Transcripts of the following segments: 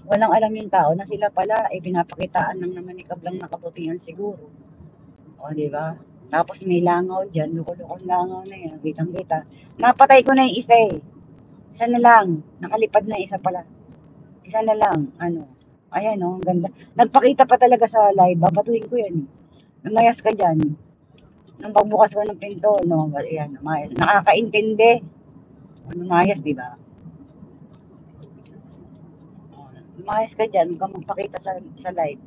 Walang alam yung tao na sila pala, pinapakitaan lang naman ni kablang na kabutihan siguro. O, di ba? Tapos may langaw dyan, loko-lokong langaw na yan, kitang-kita. Napatay ko na yung isa eh. Isa na lang, nakalipad na isa pala. Isa na lang, ano. Ayan o, ang ganda. Nagpakita pa talaga sa live, babatuhin ko yan. Lumayas ka dyan. Nung pagbukas ko ng pinto, no, ayan, lumayas. Nakakaintindi. Lumayas, di ba? Lumayas ka dyan, huwag kang magpakita sa live.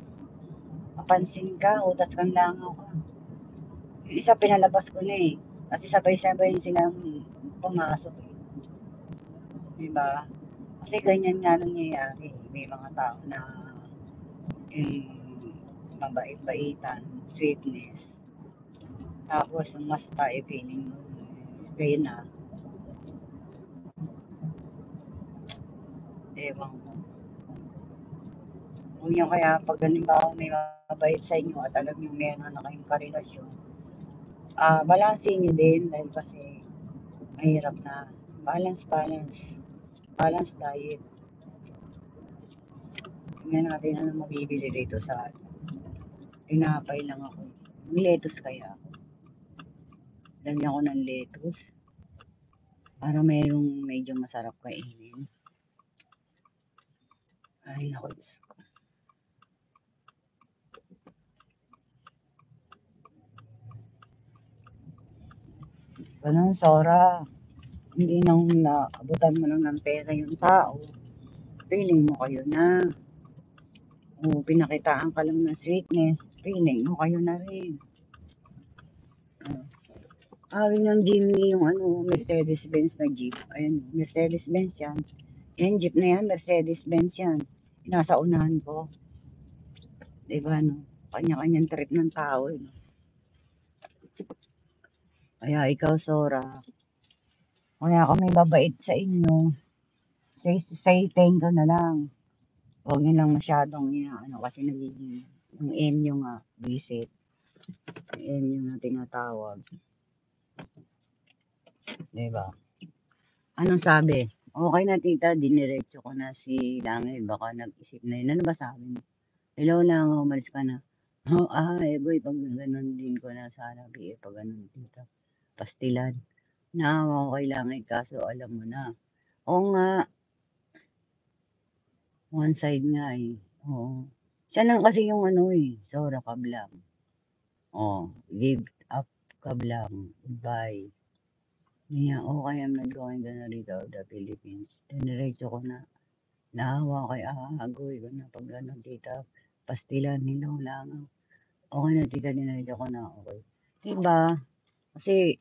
Mapansin ka, utas kang langaw ka. Yung isa pinalabas ko na eh. Kasi sabay-sabay silang pumasok eh. Diba? Kasi ganyan nga nangyayari. May mga tao na yung mabait-baitan, sweetness. Tapos yung mas tayo feeling kayo na. Ewan ko. Kung yung kaya pag halimbawa may mabait sa inyo at alam yung meron na kayong karelasyon, balansin nyo din dahil kasi mahirap na. Balance. Balance diet. Tingnan natin ano mabibili dito sa tinapay lang ako. May lettuce kaya. Lagyan ko ng lettuce para mayroong medyo masarap kainin. Ay, naku. Ganun, Sora. Hindi nang naabutan mo lang ng pera yung tao. Feeling mo kayo na. O pinakitaan ka lang ng sweetness. Feeling mo kayo na rin. Awin ng Jimmy yung ano, Mercedes-Benz na Jeep. Ayan, Mercedes-Benz yan. Yan, Jeep na yan, Mercedes-Benz yan. Nasa unahan ko. Diba, no? Kanya-kanyang trip ng tao, eh. Kaya ikaw, Sora, kaya ako may babait sa inyo. Say thank you na lang. Huwag nyo lang masyadong ano, kasi nagiging yung M nyo nga, visit. Yung M nyo na tinatawag. Diba? Anong sabi? Okay na tita, diniretso ko na si Langit. Baka nag-isip na yun. Ano ba sabi mo? Hello lang, umalis ka na. Oh, boy, pag ganun din ko na sana, pag ganun tita. Pastilan. Naawa ko kay Langit, kaso alam mo na. Oo nga, one side nga eh. Oo. Siya lang kasi yung ano eh, Sora Kablang. Oh, give up Kablang. Goodbye. Niya, okay, I'm not going to narito the Philippines. Diniretso ko na. Naawa kay Agoy ko na pag ano tita. Pastilan, nilaw lang. Okay na tita, diniretso ko na. Okay. Diba? Kasi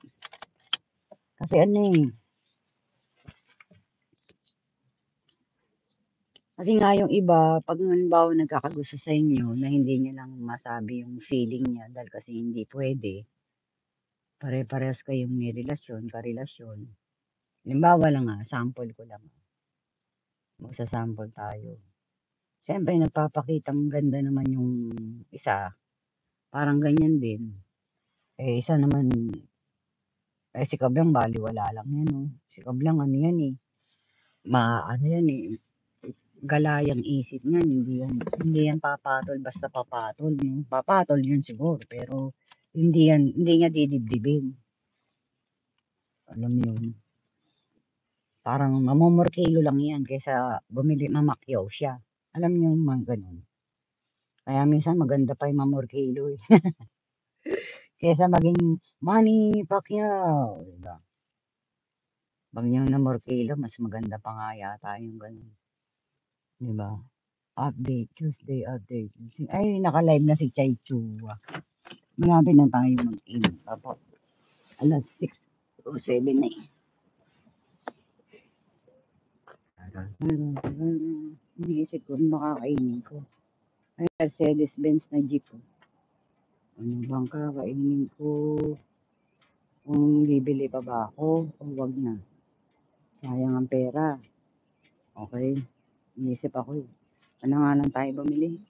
ano eh. Kasi nga yung iba, pag halimbawa nagkakagusto sa inyo na hindi niya lang masabi yung feeling niya dahil kasi hindi pwede, pare-parehas kayong may relasyon, karelasyon. Halimbawa lang sample ko lang. Magsasample tayo. Siyempre, nagpapakitang ganda naman yung isa. Parang ganyan din. Isa naman, si Kablang baliwala lang yan. Oh. Si Kablang ano yan eh. Ano yan eh. Galayang isip niyan, hindi yan papatol basta papatol, no? Papatol yun siguro, pero hindi niya didibdibin. Alam mo yun. Parang mamumurkilo lang yan kaysa mamakyaw siya. Alam niyo yung mga ganun. Kaya minsan maganda pa yung mamurkilo eh. Kaysa maging Manny Pacquiao, diba? Pag yung namurkilo, mas maganda pa nga yata yung ganun. Diba? Update, Tuesday update. Ay, naka-live na si Chay Chua. Malapit na tayo mag-in. Tapos, alas 6:07 na eh. Iniisip ko, makakainin ko. Ay, Mercedes-Benz na Jeep ko. Ano bang kakainin ko? Kung bibili pa ba ako o wag na? Sayang ang pera. Okay. Iniisip ako eh. Ano nga lang tayo bumili?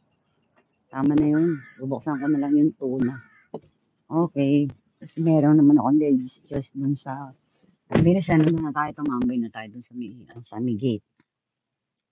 Tama na yun. Bubuksan ko na lang yung tuna. Okay. Tapos meron naman akong just dun sa... Bilisan naman na tayo. Tumambay na tayo dun sa may gate.